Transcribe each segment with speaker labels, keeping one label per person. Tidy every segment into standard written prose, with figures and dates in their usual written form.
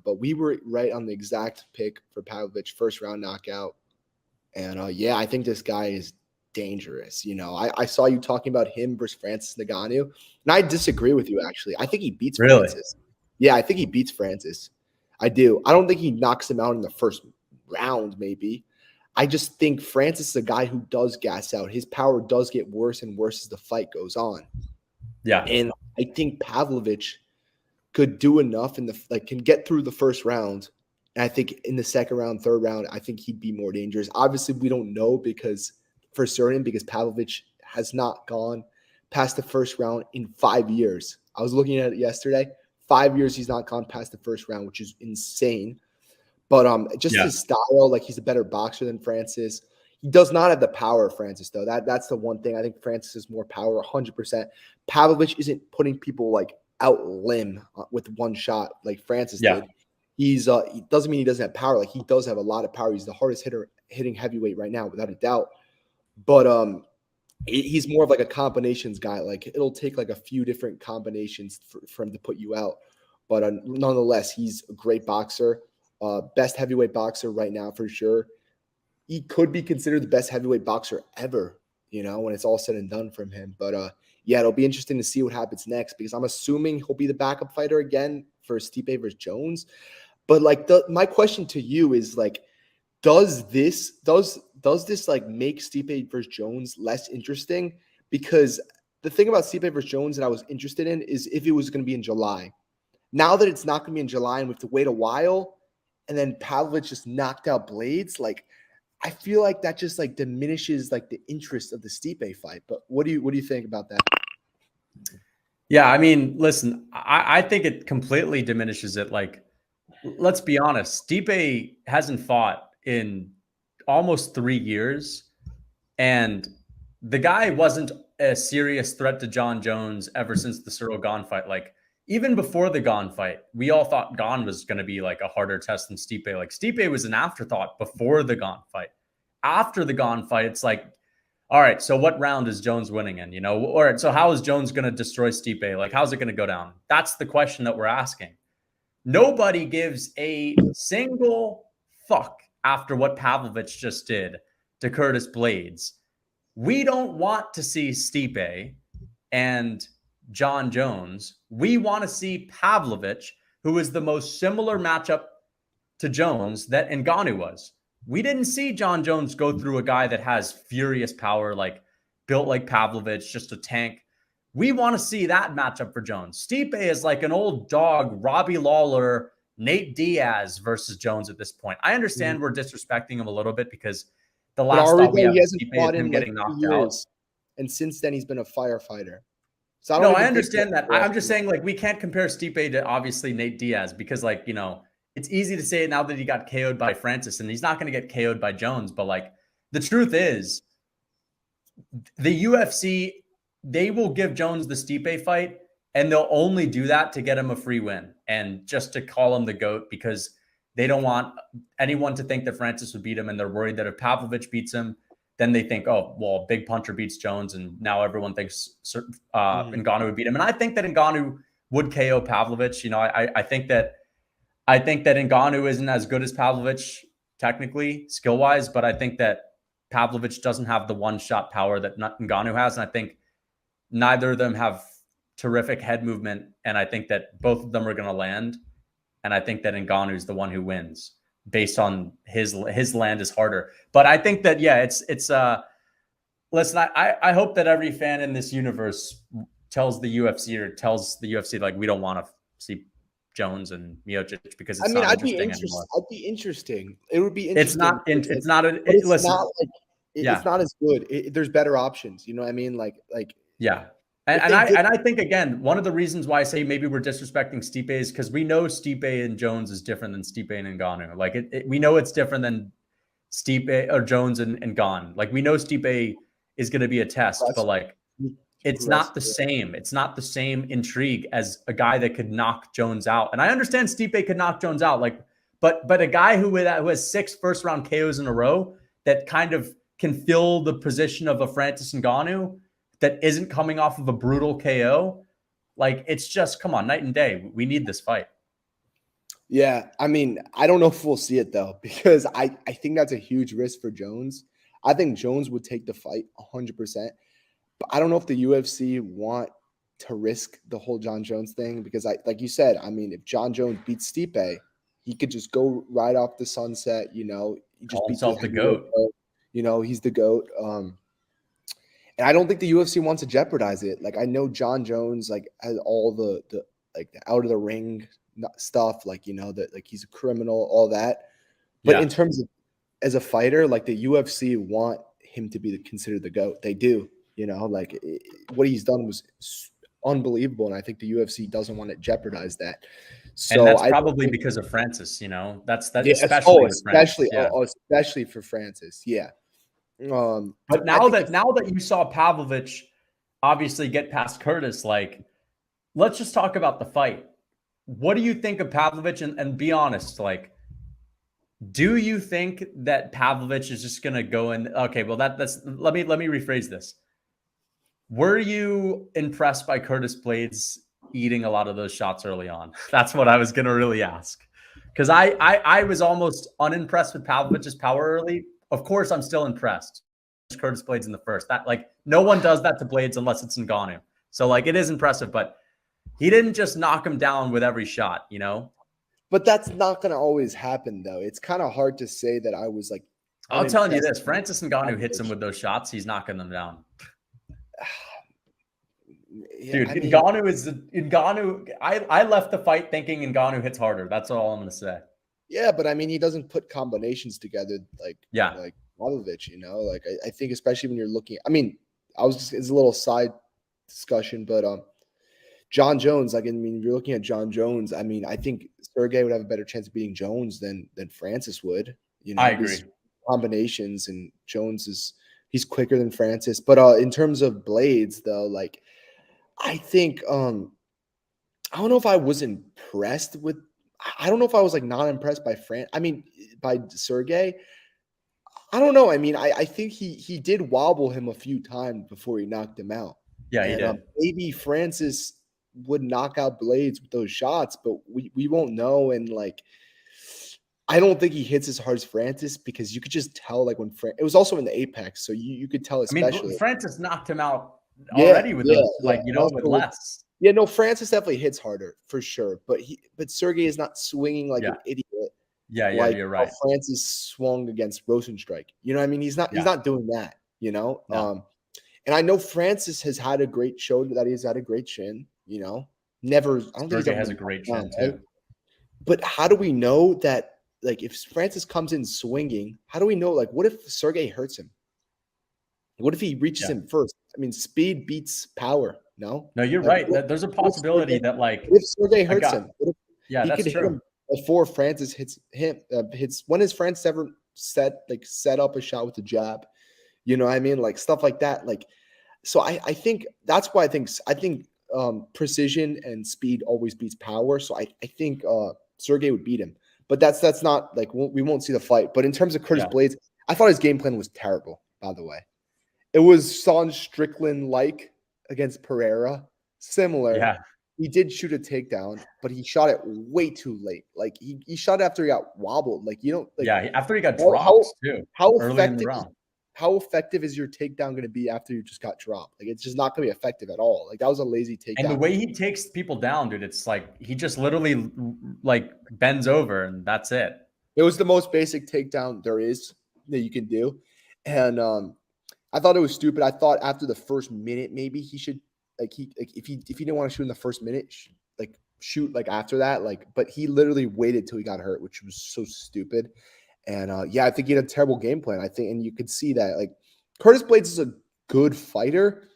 Speaker 1: but we were right on the exact pick for Pavlovich, first round knockout. And yeah, I think this guy is dangerous. I saw you talking about him versus Francis Ngannou, and I disagree with you, actually. I think he beats
Speaker 2: Really?
Speaker 1: Francis. Yeah, I think he beats Francis. I do. I don't think he knocks him out in the first round, maybe. I just think Francis is a guy who does gas out. His power does get worse and worse as the fight goes on.
Speaker 2: Yeah.
Speaker 1: And I think Pavlovich could do enough can get through the first round. And I think in the second round, third round, I think he'd be more dangerous. Obviously, we don't know because Pavlovich has not gone past the first round in 5 years. I was looking at it yesterday. 5 years he's not gone past the first round, which is insane. But his style, like he's a better boxer than Francis. He does not have the power of Francis, though. That's the one thing. I think Francis has more power, 100%. Pavlovich isn't putting people like out limb with one shot like Francis did. He doesn't mean he doesn't have power. Like he does have a lot of power. He's the hardest hitting heavyweight right now, without a doubt. But he's more of like a combinations guy. Like it'll take like a few different combinations for him to put you out. But nonetheless, he's a great boxer. Best heavyweight boxer right now for sure. He could be considered the best heavyweight boxer ever, when it's all said and done from him. But yeah, it'll be interesting to see what happens next because I'm assuming he'll be the backup fighter again for Stipe versus Jones. But like my question to you is like, does this like make Stipe versus Jones less interesting? Because the thing about Stipe versus Jones that I was interested in is if it was going to be in July. Now that it's not going to be in July and we have to wait a while, and then Pavlovich just knocked out Blades, like I feel like that just like diminishes like the interest of the Stipe fight. But what do you think about that?
Speaker 2: Yeah, I mean, listen, I think it completely diminishes it. Like, let's be honest, Stipe hasn't fought in almost 3 years, and the guy wasn't a serious threat to John Jones ever since the Cyril Gane fight. Like, even before the Gane fight, we all thought Gane was going to be like a harder test than Stipe. Like Stipe was an afterthought before the Gane fight. After the Gane fight, it's like, all right, so what round is Jones winning in? All right, so how is Jones going to destroy Stipe? Like, how's it going to go down? That's the question that we're asking. Nobody gives a single fuck after what Pavlovich just did to Curtis Blades. We don't want to see Stipe and John Jones. We want to see Pavlovich, who is the most similar matchup to Jones that Ngannou was. We didn't see John Jones go through a guy that has furious power, like built like Pavlovich, just a tank. We want to see that matchup for Jones. Stipe is like an old dog, Robbie Lawler, Nate Diaz versus Jones at this point. I understand we're disrespecting him a little bit because the last thought we have of Stipe is him getting knocked out.
Speaker 1: And since then, he's been a firefighter. So
Speaker 2: I understand that. I'm just saying, like, we can't compare Stipe to obviously Nate Diaz because, like, it's easy to say it now that he got KO'd by Francis, and he's not going to get KO'd by Jones. But, like, the truth is, the UFC, they will give Jones the Stipe fight, and they'll only do that to get him a free win and just to call him the GOAT because they don't want anyone to think that Francis would beat him, and they're worried that if Pavlovich beats him, then they think, oh, well, big puncher beats Jones, and now everyone thinks Ngannou would beat him. And I think that Ngannou would KO Pavlovich. I think that Ngannou isn't as good as Pavlovich technically, skill-wise, but I think that Pavlovich doesn't have the one-shot power that Ngannou has, and I think neither of them have terrific head movement, and I think that both of them are going to land, and I think that Ngannou is the one who wins based on his land is harder. But I think that, yeah, it's listen, I hope that every fan in this universe tells the UFC like, we don't want to see Jones and Miocic because it's not interesting anymore.
Speaker 1: I'd be interesting. It would be
Speaker 2: It's
Speaker 1: interesting.
Speaker 2: not
Speaker 1: it's not as good. There's better options. You know what I mean?
Speaker 2: Yeah. And I think, again, one of the reasons why I say maybe we're disrespecting Stipe is because we know Stipe and Jones is different than Stipe and Ngannou. Like, we know it's different than Stipe or Jones and Gane. Like, we know Stipe is going to be a test, but like, it's not the same. It's not the same intrigue as a guy that could knock Jones out. And I understand Stipe could knock Jones out, like, but a guy who has 6 first-round KOs in a row that kind of can fill the position of a Francis Ngannou that isn't coming off of a brutal KO, like, it's just, come on, night and day. We need this fight.
Speaker 1: Yeah, I mean, I don't know if we'll see it though, because I think that's a huge risk for Jones. I think Jones would take the fight 100%, but I don't know if the UFC want to risk the whole John Jones thing because like you said, I mean, if John Jones beats Stipe, he could just go right off the sunset. He just
Speaker 2: Call
Speaker 1: beat the
Speaker 2: himself the
Speaker 1: heavyweight
Speaker 2: GOAT.
Speaker 1: belt. He's the goat. And I don't think the UFC wants to jeopardize it. Like I know John Jones like has all the like the out of the ring stuff, like that like he's a criminal, all that. But in
Speaker 2: Yeah.
Speaker 1: terms of as a fighter, like the UFC want him to be considered the GOAT. They do, like what he's done was unbelievable, and I think the UFC doesn't want to jeopardize that.
Speaker 2: And
Speaker 1: So
Speaker 2: that's
Speaker 1: I
Speaker 2: probably
Speaker 1: think,
Speaker 2: because of Francis, that's
Speaker 1: yeah,
Speaker 2: especially with Francis.
Speaker 1: especially,
Speaker 2: Yeah.
Speaker 1: especially for Francis, yeah.
Speaker 2: But
Speaker 1: I
Speaker 2: now
Speaker 1: think
Speaker 2: that you saw Pavlovich obviously get past Curtis, like, let's just talk about the fight. What do you think of Pavlovich? And be honest, like, do you think that Pavlovich is just gonna go in? Okay, well that's let me rephrase this. Were you impressed by Curtis Blades eating a lot of those shots early on? That's what I was gonna really ask. Because I was almost unimpressed with Pavlovich's power early. Of course, I'm still impressed. Curtis Blades in the first. That like no one does that to Blades unless it's Ngannou. So like it is impressive, but he didn't just knock him down with every shot,
Speaker 1: But that's not going to always happen, though. It's kind of hard to say that I was like
Speaker 2: I'm telling you
Speaker 1: unimpressed
Speaker 2: this:
Speaker 1: with
Speaker 2: Francis Ngannou hits him
Speaker 1: Pavlovich.
Speaker 2: with those shots, he's knocking them down.
Speaker 1: Yeah,
Speaker 2: Dude,
Speaker 1: I mean,
Speaker 2: Ngannou. I left the fight thinking Ngannou hits harder. That's all I'm gonna say.
Speaker 1: yeah, but I mean, he doesn't put combinations together
Speaker 2: Yeah,
Speaker 1: like Pavlovich. Like I think especially when you're looking. I mean, it's a little side discussion, but John Jones. Like I mean, if you're looking at John Jones. I mean, I think Sergey would have a better chance of beating Jones than Francis would.
Speaker 2: I
Speaker 1: Because
Speaker 2: agree.
Speaker 1: combinations and he's quicker than Francis. But in terms of blades, though, like I think I don't know if I was impressed with. I don't know if I was like not impressed by I mean, by Sergey. I don't know. I mean, I think he did wobble him a few times before he knocked him out,
Speaker 2: Yeah, he
Speaker 1: and
Speaker 2: did.
Speaker 1: maybe Francis would knock out Blades with those shots, but we won't know. And like, I don't think he hits as hard as Francis because you could just tell like when it was also in the apex, so you could tell
Speaker 2: I mean,
Speaker 1: especially.
Speaker 2: Francis knocked him out
Speaker 1: Yeah,
Speaker 2: already with
Speaker 1: yeah,
Speaker 2: those,
Speaker 1: yeah.
Speaker 2: like
Speaker 1: And also
Speaker 2: with
Speaker 1: with
Speaker 2: less.
Speaker 1: Yeah, no, Francis definitely hits harder for sure, but Sergey is not swinging like
Speaker 2: Yeah,
Speaker 1: an idiot
Speaker 2: yeah.
Speaker 1: like
Speaker 2: You're
Speaker 1: how
Speaker 2: right.
Speaker 1: Francis swung against Rosenstrike. You know what I mean? He's
Speaker 2: Yeah,
Speaker 1: not doing that,
Speaker 2: no.
Speaker 1: And I know Francis has had a great show that he's had a great chin, Never I don't think he's
Speaker 2: Sergey
Speaker 1: ever
Speaker 2: has a
Speaker 1: been
Speaker 2: great
Speaker 1: knocked down,
Speaker 2: chin
Speaker 1: right?
Speaker 2: too.
Speaker 1: But how do we know that like if Francis comes in swinging, how do we know like what if Sergey hurts him? What if he reaches
Speaker 2: Yeah.
Speaker 1: him first? I mean, speed beats power, no?
Speaker 2: No, you're
Speaker 1: Like
Speaker 2: right. There's a
Speaker 1: what if
Speaker 2: possibility that like
Speaker 1: what if Sergey
Speaker 2: I
Speaker 1: hurts
Speaker 2: got.
Speaker 1: him? What if
Speaker 2: Yeah,
Speaker 1: he could
Speaker 2: that's
Speaker 1: hit
Speaker 2: true.
Speaker 1: him before Francis hits him? Hits when has Francis ever set up a shot with a jab? You know what I mean? Like stuff like that. Like so, I think that's why I think precision and speed always beats power. So I think Sergey would beat him, but that's not like we won't see the fight. But in terms of Curtis
Speaker 2: Yeah,
Speaker 1: Blades, I thought his game plan was terrible. By the way, it was Son Strickland like against Pereira, similar.
Speaker 2: yeah,
Speaker 1: He did shoot a takedown, but he shot it way too late. Like he shot it after he got wobbled. Like you don't like
Speaker 2: yeah. After he got
Speaker 1: how how,
Speaker 2: dropped too
Speaker 1: how
Speaker 2: early in the
Speaker 1: effective
Speaker 2: round.
Speaker 1: how effective is your takedown going to be after you just got dropped? Like it's just not going to be effective at all. Like that was a lazy
Speaker 2: And the
Speaker 1: takedown.
Speaker 2: way he takes people down, dude, it's like he just literally like bends over and that's it.
Speaker 1: It was the most basic takedown there is that you can do, and I thought it was stupid. I thought after the first minute, maybe he should if he didn't want to shoot in the first minute, like shoot like after that. Like, but he literally waited till he got hurt, which was so stupid. And yeah, I think he had a terrible game plan. I think, and you could see that like Curtis Blades is a good fighter,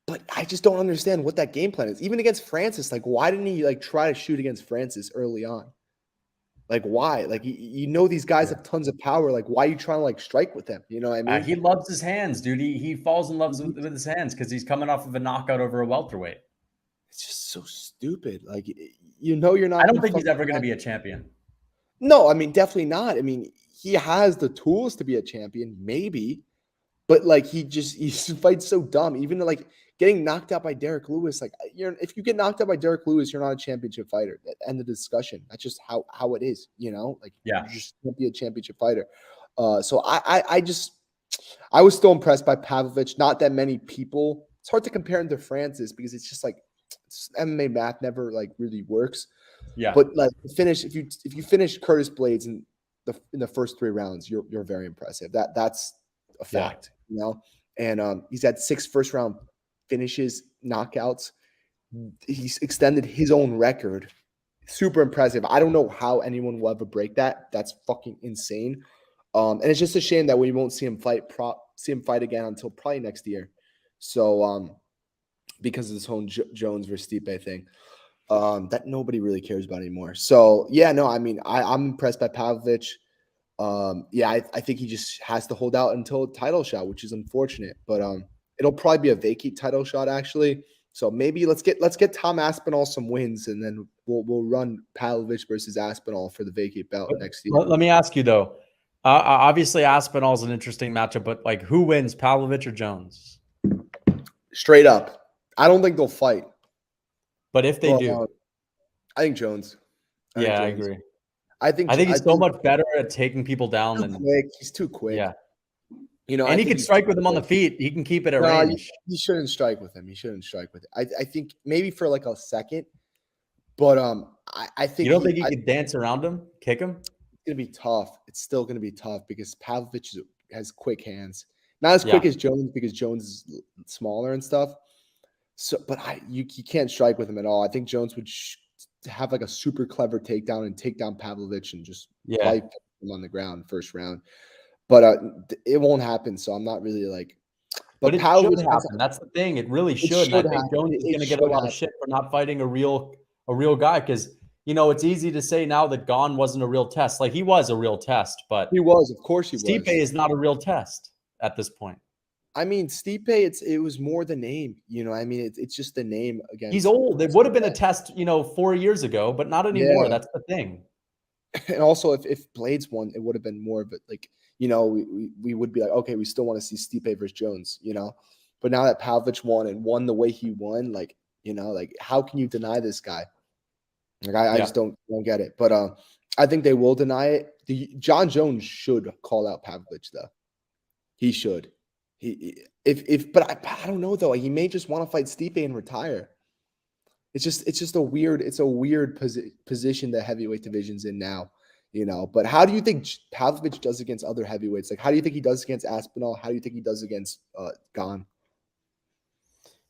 Speaker 1: but I just don't understand what that game plan is. Even against Francis, like why didn't he like try to shoot against Francis early on? Like why? Like these guys
Speaker 2: Yeah.
Speaker 1: have tons of power. Like why are you trying to like strike with them? You know what I mean?
Speaker 2: He loves his hands, dude. He falls in love with his hands because he's coming off of a knockout over a welterweight.
Speaker 1: It's just so stupid. Like you're
Speaker 2: I
Speaker 1: not
Speaker 2: don't
Speaker 1: gonna
Speaker 2: think he's
Speaker 1: fucking
Speaker 2: ever going to be a champion.
Speaker 1: No, I mean definitely not. I mean, he has the tools to be a champion, maybe, But like he fights so dumb. Even like getting knocked out by Derek Lewis, like if you get knocked out by Derek Lewis, you're not a championship fighter. End of discussion. That's just how it is. Like
Speaker 2: Yeah.
Speaker 1: you just can't be a championship fighter. So I was still impressed by Pavlovich. Not that many people. It's hard to compare him to Francis because it's just like MMA math never like really works.
Speaker 2: Yeah.
Speaker 1: But like finish if you finish Curtis Blades in the first 3 rounds, you're very impressive. That's a fact, And he's had 6 first-round finishes, knockouts. He's extended his own record. Super impressive. I don't know how anyone will ever break that. That's fucking insane. And it's just a shame that we won't see him fight again until probably next year. So because of this whole Jones versus Stipe thing. That nobody really cares about anymore. So yeah, no, I mean, I'm impressed by Pavlovich. I think he just has to hold out until a title shot, which is unfortunate. But it'll probably be a vacate title shot actually. So maybe let's get Tom Aspinall some wins, and then we'll run Pavlovich versus Aspinall for the vacate belt next year.
Speaker 2: Let me ask you though. Obviously, Aspinall is an interesting matchup, but like, who wins, Pavlovich or Jones?
Speaker 1: Straight up, I don't think they'll fight.
Speaker 2: But if they do,
Speaker 1: I think Jones.
Speaker 2: I agree.
Speaker 1: I think
Speaker 2: he's so much better at taking people down than
Speaker 1: quick. He's too quick.
Speaker 2: Yeah.
Speaker 1: And
Speaker 2: he can strike with him on the feet. He can keep it at range.
Speaker 1: He shouldn't strike with him. I think maybe for like a second, but I think
Speaker 2: you don't think he could dance around him, kick him?
Speaker 1: It's gonna be tough. It's still gonna be tough because Pavlovich has quick hands, not as quick as Jones because Jones is smaller and stuff. So, but you can't strike with him at all. I think Jones would have like a super clever takedown and take down Pavlovich and just fight him on the ground first round. But it won't happen. So I'm not really like.
Speaker 2: But it should happen. That's the thing. It really should. And I think Jones is going to get a lot of shit for not fighting a real guy because it's easy to say now that Gane wasn't a real test. Like he was a real test, but
Speaker 1: he was. Of course, he was.
Speaker 2: Stipe is not a real test at this point.
Speaker 1: I mean, Stipe, it was more the name, I mean, it's just the name again.
Speaker 2: He's old. It would have been a test, 4 years ago, but not anymore. Yeah. That's the thing.
Speaker 1: And also, if Blades won, it would have been more of it. Like, we would be like, okay, we still want to see Stipe versus Jones, But now that Pavlovich won the way he won, like, like how can you deny this guy? Like, I just don't get it. But I think they will deny it. John Jones should call out Pavlovich though. He should. But I don't know though. He may just want to fight Stipe and retire. It's just a weird position that heavyweight division's in now, But how do you think Pavlovich does against other heavyweights? Like, how do you think he does against Aspinall? How do you think he does against Gane?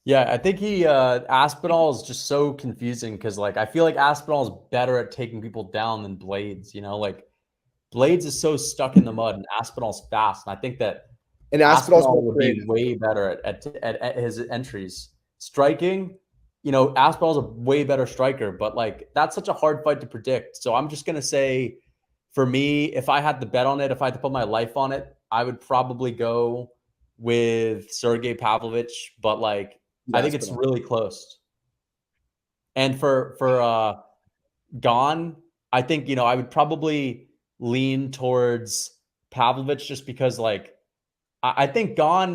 Speaker 2: Yeah, I think Aspinall is just so confusing because like I feel like Aspinall is better at taking people down than Blades. Like Blades is so stuck in the mud and Aspinall's fast, and I think that. And Aspinall would be way better at his entries. Striking, Aspinall's a way better striker, but like that's such a hard fight to predict. So I'm just gonna say, for me, if I had to bet on it, if I had to put my life on it, I would probably go with Sergei Pavlovich. But like, I think it's really close. And for Gane, I think I would probably lean towards Pavlovich just because like. I think Gane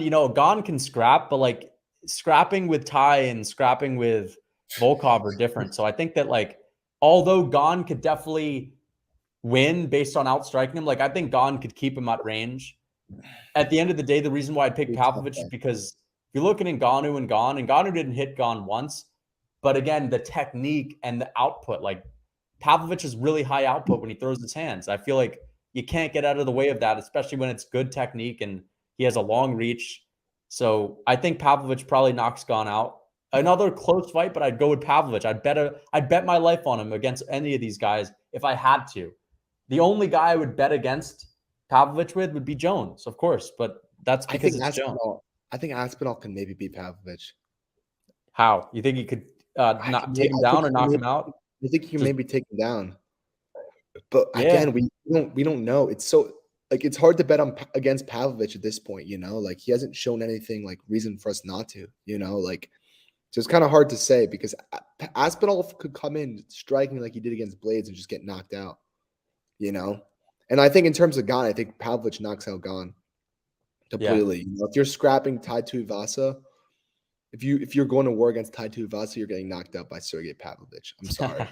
Speaker 2: can scrap, but like scrapping with Ty and scrapping with Volkov are different. So I think that like, although Gane could definitely win based on outstriking him, like I think Gane could keep him at range. At the end of the day, the reason why I picked Pavlovich is because if you're looking at Ngannou and Ngannou didn't hit Gane once, but again, the technique and the output, like Pavlovich is really high output when he throws his hands. I feel like you can't get out of the way of that, especially when it's good technique and he has a long reach. So I think Pavlovich probably knocks Gane out. Another close fight, but I'd go with Pavlovich. I'd bet my life on him against any of these guys if I had to. The only guy I would bet against Pavlovich with would be Jones, of course, but that's because it's Jones.
Speaker 1: I think Aspinall can maybe beat Pavlovich.
Speaker 2: How? You think he could not take him down or knock him out?
Speaker 1: I think he can maybe take him down. But again, we don't know. It's so like it's hard to bet on against Pavlovich at this point, Like he hasn't shown anything like reason for us not to, Like so it's kind of hard to say because Aspinall could come in striking like he did against Blades and just get knocked out, And I think in terms of Gane, I think Pavlovich knocks out Gane.
Speaker 2: Yeah.
Speaker 1: completely. If you're scrapping Tai Tuivasa, if you're going to war against Tai Tuivasa, you're getting knocked out by Sergei Pavlovich. I'm sorry.